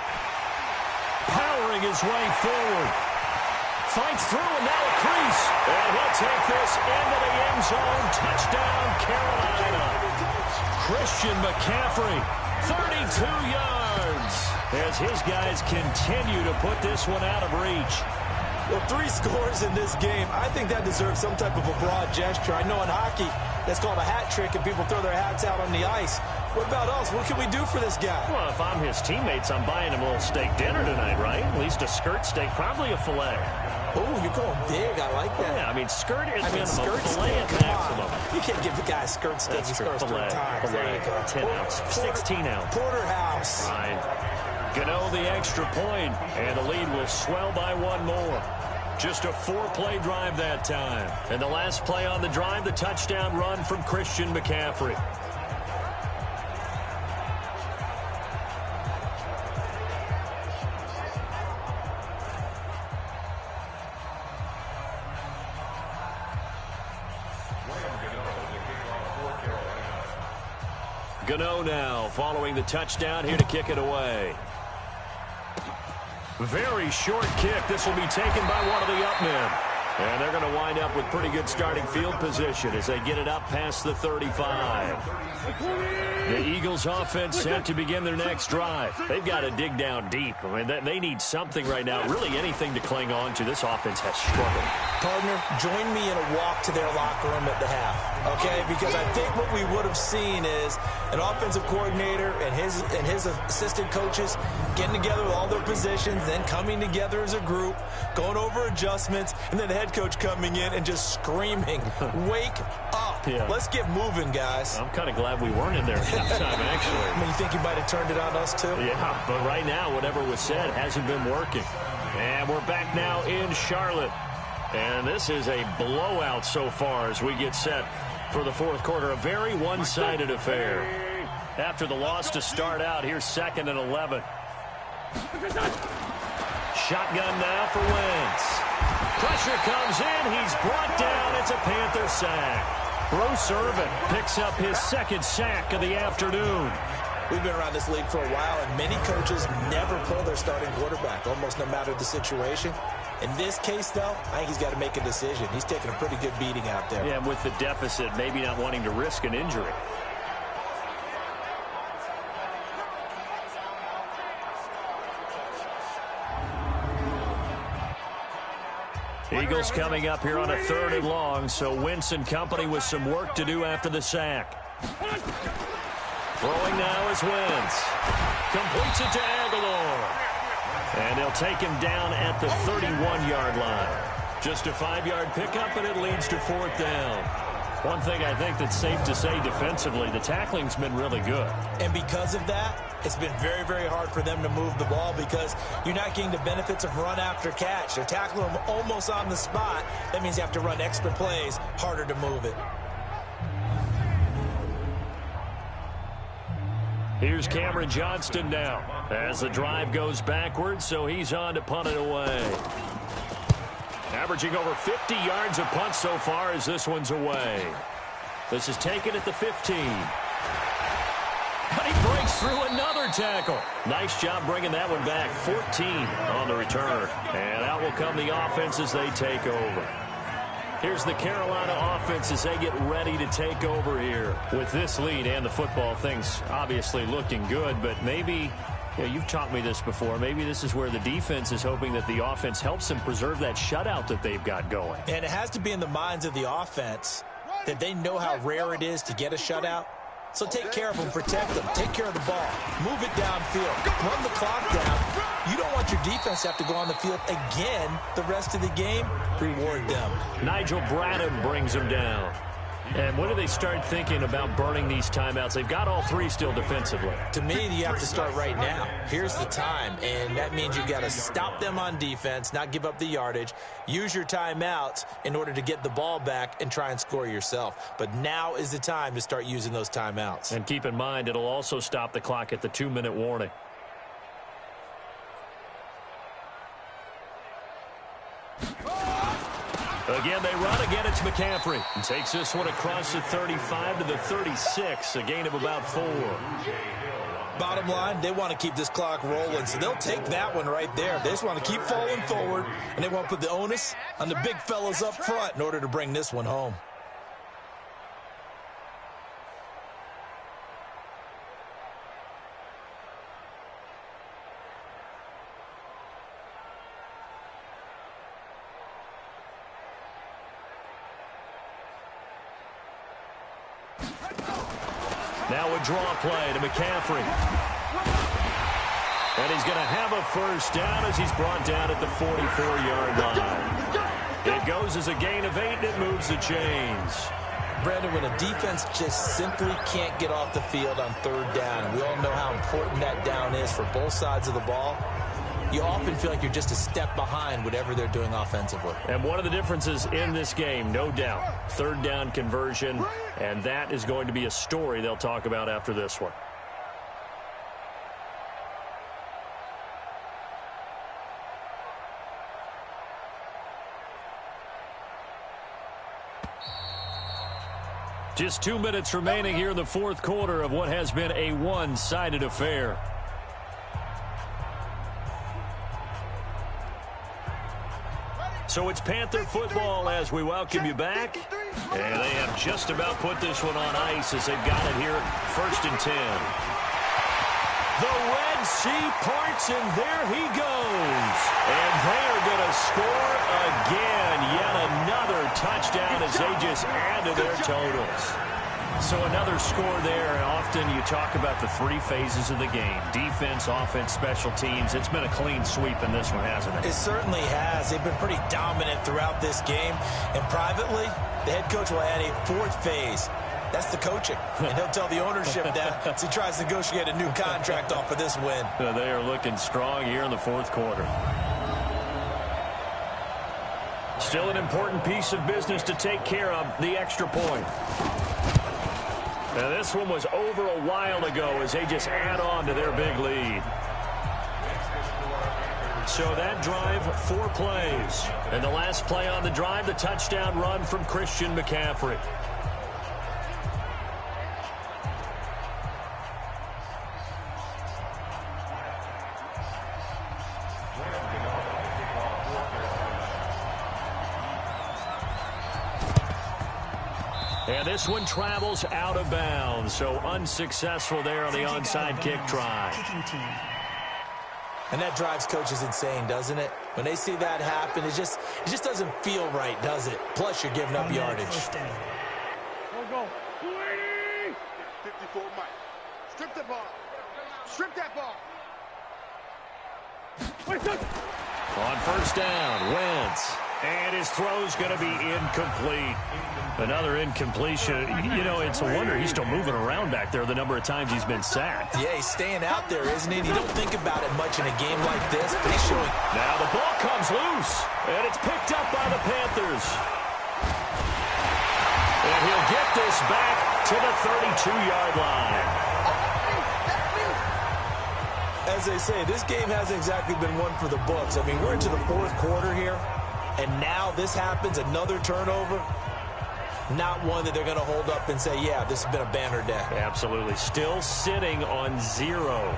powering his way forward. Fights through and now a crease. And he'll take this into the end zone. Touchdown, Carolina. Christian McCaffrey, 32 yards. As his guys continue to put this one out of reach. Well, 3 scores in this game. I think that deserves some type of a broad gesture. I know in hockey, that's called a hat trick, and people throw their hats out on the ice. What about us? What can we do for this guy? Well, if I'm his teammates, I'm buying him a little steak dinner tonight, right? At least a skirt steak, probably a filet. Oh, you're going big. I like that. Yeah, I mean, skirt is minimum, skirt filet steak, at maximum. You can't give the guy a skirt steak. That's He scores 3 times. There you go. 10 ounce, 16 ounce. Porterhouse. Fine. Gano the extra point, and the lead will swell by 1 more. Just a 4-play drive that time. And the last play on the drive, the touchdown run from Christian McCaffrey. Gano now following the touchdown here to kick it away. Very short kick. This will be taken by one of the up men. And they're going to wind up with pretty good starting field position as they get it up past the 35. The Eagles offense set to begin their next drive. They've got to dig down deep. I mean, they need something right now, really anything to cling on to. This offense has struggled. Partner, join me in a walk to their locker room at the half, okay? Because I think what we would have seen is an offensive coordinator and his assistant coaches getting together with all their positions, then coming together as a group, going over adjustments, and then the head coach coming in and just screaming, wake up. Yeah. Let's get moving, guys. I'm kind of glad we weren't in there at halftime, actually. I mean, you think he might have turned it on us, too? Yeah, but right now, whatever was said hasn't been working. And we're back now in Charlotte. And this is a blowout so far as we get set for the 4th quarter. A very one-sided affair. After the loss to start out, here's 2nd and 11. Shotgun now for Wentz. Pressure comes in. He's brought down. It's a Panther sack. Bruce Irvin picks up his 2nd sack of the afternoon. We've been around this league for a while, and many coaches never pull their starting quarterback, almost no matter the situation. In this case, though, I think he's got to make a decision. He's taking a pretty good beating out there. Yeah, with the deficit, maybe not wanting to risk an injury. Eagles coming up here on a 3rd and long, so Wentz and company with some work to do after the sack. Throwing now is Wentz. Completes it to Aguilar. And they'll take him down at the 31-yard line. Just a 5-yard pickup, and it leads to 4th down. One thing I think that's safe to say defensively, the tackling's been really good. And because of that, it's been very, very hard for them to move the ball because you're not getting the benefits of run after catch. They're tackling them almost on the spot. That means you have to run extra plays, harder to move it. Here's Cameron Johnston now as the drive goes backwards, so he's on to punt it away. Averaging over 50 yards a punt so far as this one's away. This is taken at the 15. And he breaks through another tackle. Nice job bringing that one back. 14 on the return. And out will come the offense as they take over. Here's the Carolina offense as they get ready to take over here. With this lead and the football, things obviously looking good, but maybe, you've taught me this before, maybe this is where the defense is hoping that the offense helps them preserve that shutout that they've got going. And it has to be in the minds of the offense that they know how rare it is to get a shutout. So take care of them, protect them, take care of the ball, move it downfield, run the clock down. You don't want your defense to have to go on the field again the rest of the game. Reward them. Nigel Bradham brings them down. And when do they start thinking about burning these timeouts? They've got all 3 still defensively. To me, you have to start right now. Here's the time, and that means you've got to stop them on defense, not give up the yardage, use your timeouts in order to get the ball back and try and score yourself. But now is the time to start using those timeouts. And keep in mind, it'll also stop the clock at the 2-minute warning. Again, they run. Again, it's McCaffrey. And takes this one across the 35 to the 36, a gain of about 4. Bottom line, they want to keep this clock rolling, so they'll take that one right there. They just want to keep falling forward, and they want to put the onus on the big fellas up front in order to bring this one home. Now a draw play to McCaffrey. And he's going to have a first down as he's brought down at the 44-yard line. It goes as a gain of 8, and it moves the chains. Brandon, when a defense just simply can't get off the field on third down, we all know how important that down is for both sides of the ball, you often feel like you're just a step behind whatever they're doing offensively. And one of the differences in this game, no doubt, third down conversion, and that is going to be a story they'll talk about after this one. Just 2 minutes remaining here in the fourth quarter of what has been a one-sided affair. So it's Panther football as we welcome you back. And they have just about put this one on ice as they've got it here, 1st and 10. The Red Sea parts, and there he goes. And they are going to score again. Yet another touchdown as they just add to their totals. So another score there, and often you talk about the 3 phases of the game. Defense, offense, special teams. It's been a clean sweep in this one, hasn't it? It certainly has. They've been pretty dominant throughout this game. And privately, the head coach will add a 4th phase. That's the coaching. And he'll tell the ownership that as he tries to negotiate a new contract off of this win. They are looking strong here in the fourth quarter. Still an important piece of business to take care of, the extra point. Now, this one was over a while ago as they just add on to their big lead. So that drive, 4 plays. And the last play on the drive, the touchdown run from Christian McCaffrey. And this one travels out of bounds, so unsuccessful there on the onside kick try. And that drives coaches insane, doesn't it? When they see that happen, it just doesn't feel right, does it? Plus, you're giving up yardage. Go. 54 Mike. Strip the ball. Strip that ball. On first down, Wentz. And his throw's going to be incomplete. Another incompletion. You know, it's a wonder he's still moving around back there the number of times he's been sacked. Yeah, he's staying out there, isn't he? You don't think about it much in a game like this, but he's showing. Now the ball comes loose, and it's picked up by the Panthers. And he'll get this back to the 32-yard line. As they say, this game hasn't exactly been one for the books. I mean, we're into the fourth quarter here, and now this happens, another turnover. Not one that they're going to hold up and say, yeah, this has been a banner day. Absolutely. Still sitting on 0.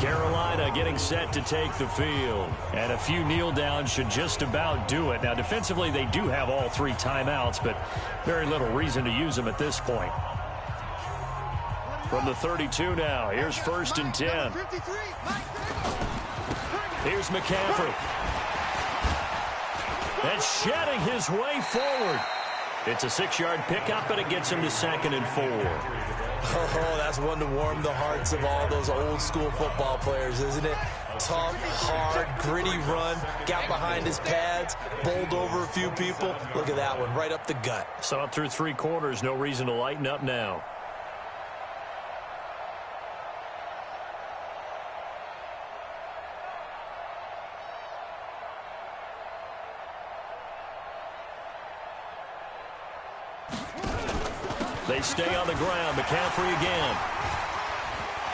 Carolina getting set to take the field. And a few kneel downs should just about do it. Now, defensively, they do have all 3 timeouts, but very little reason to use them at this point. From the 32 now, here's 1st and 10. Here's McCaffrey. And shedding his way forward. It's a 6-yard pickup, and it gets him to 2nd and 4. Oh, that's one to warm the hearts of all those old-school football players, isn't it? Tough, hard, gritty run, got behind his pads, bowled over a few people. Look at that one, right up the gut. Saw it through 3 quarters, no reason to lighten up now. They stay on the ground. McCaffrey again.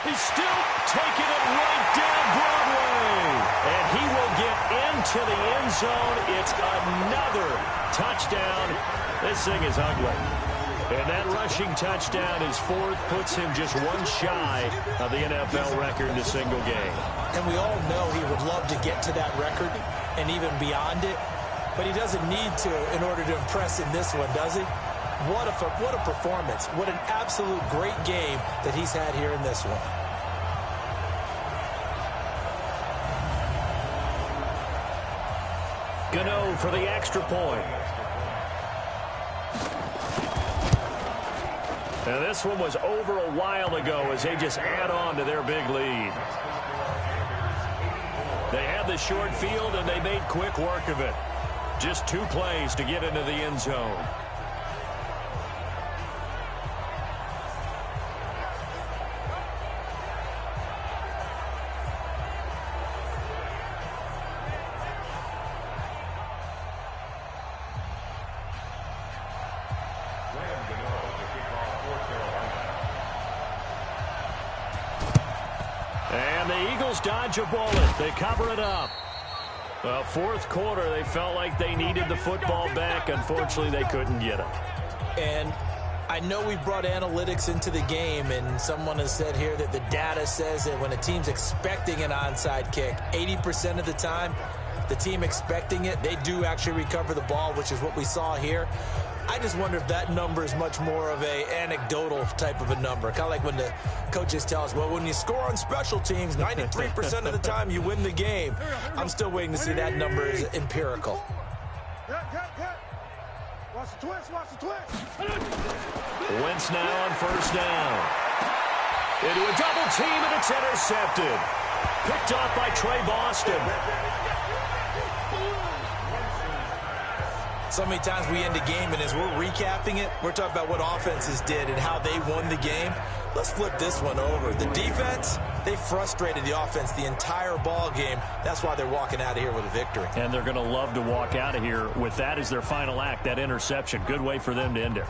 He's still taking it right down Broadway. And he will get into the end zone. It's another touchdown. This thing is ugly. And that rushing touchdown, his fourth, puts him just one shy of the NFL record in a single game. And we all know he would love to get to that record and even beyond it. But he doesn't need to in order to impress in this one, does he? What a performance. What an absolute great game that he's had here in this one. Gano for the extra point. And this one was over a while ago as they just add on to their big lead. They had the short field, and they made quick work of it. Just 2 plays to get into the end zone. And the Eagles dodge a bullet. They cover it up. Well, fourth quarter, they felt like they needed the football back. Unfortunately, they couldn't get it. And I know we brought analytics into the game, and someone has said here that the data says that when a team's expecting an onside kick, 80% of the time, the team expecting it, they do actually recover the ball, which is what we saw here. I just wonder if that number is much more of a anecdotal type of a number. Kind of like when the coaches tell us, well, when you score on special teams, 93% of the time you win the game. I'm still waiting to see that number is empirical. Watch the twist, watch the twist. Wentz now on first down. Into a double team, and it's intercepted. Picked off by Trey Boston. So many times we end a game, and as we're recapping it, we're talking about what offenses did and how they won the game. Let's flip this one over. The defense, they frustrated the offense the entire ball game. That's why they're walking out of here with a victory. And they're going to love to walk out of here with that as their final act, that interception. Good way for them to end it.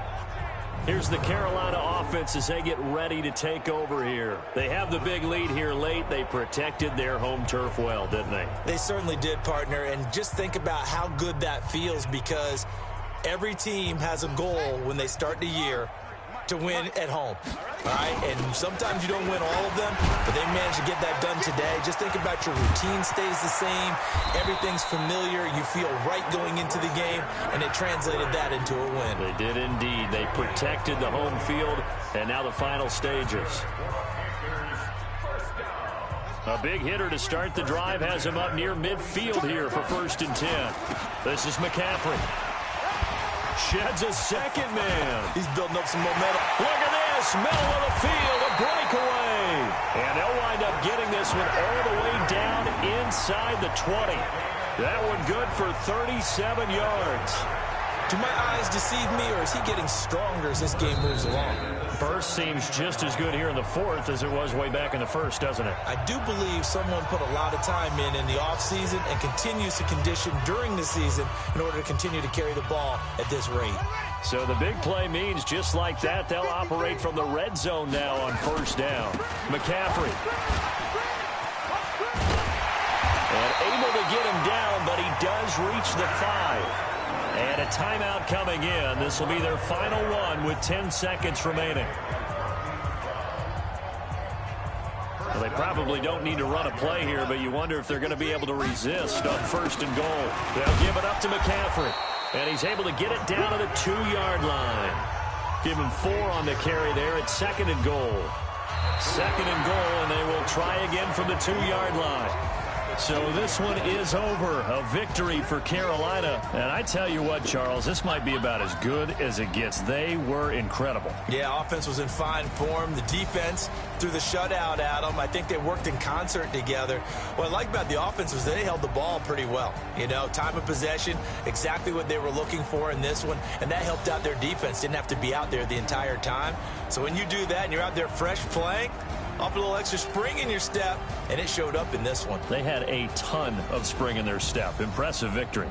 Here's the Carolina offense as they get ready to take over here. They have the big lead here late. They protected their home turf well, didn't they? They certainly did, partner. And just think about how good that feels, because every team has a goal when they start the year to win at home. All right? And sometimes you don't win all of them, but they managed to get that done today. Just think about your routine stays the same. Everything's familiar. You feel right going into the game, and it translated that into a win. They did indeed. They protected the home field, and now the final stages. A big hitter to start the drive has him up near midfield here for 1st and 10. This is McCaffrey. Sheds a second man. He's building up some momentum. Look at this. Middle of the field. A breakaway. And they'll wind up getting this one all the way down inside the 20. That one good for 37 yards. Do my eyes deceive me, or is he getting stronger as this game moves along? Burst seems just as good here in the fourth as it was way back in the first, doesn't it? I do believe someone put a lot of time in the offseason and continues to condition during the season in order to continue to carry the ball at this rate. So the big play means just like that, they'll operate from the red zone now on first down. McCaffrey. And able to get him down, but he does reach the 5. And a timeout coming in. This will be their final one with 10 seconds remaining. Well, they probably don't need to run a play here, but you wonder if they're going to be able to resist on 1st and goal. They'll give it up to McCaffrey. And he's able to get it down to the 2-yard line. Give him 4 on the carry there at 2nd and goal. 2nd and goal, and they will try again from the 2-yard line. So this one is over. A victory for Carolina. And I tell you what, Charles, this might be about as good as it gets. They were incredible. Yeah, offense was in fine form. The defense threw the shutout at them. I think they worked in concert together. What I like about the offense was they held the ball pretty well. You know, time of possession, exactly what they were looking for in this one. And that helped out their defense. Didn't have to be out there the entire time. So when you do that and you're out there fresh playing, up a little extra spring in your step, and it showed up in this one. They had a ton of spring in their step. Impressive victory.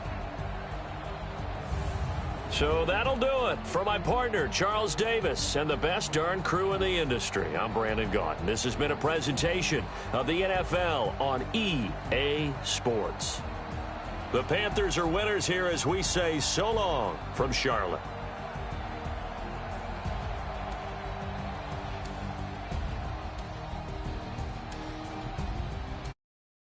So that'll do it. For my partner, Charles Davis, and the best darn crew in the industry, I'm Brandon Gaudin. This has been a presentation of the NFL on EA Sports. The Panthers are winners here as we say so long from Charlotte.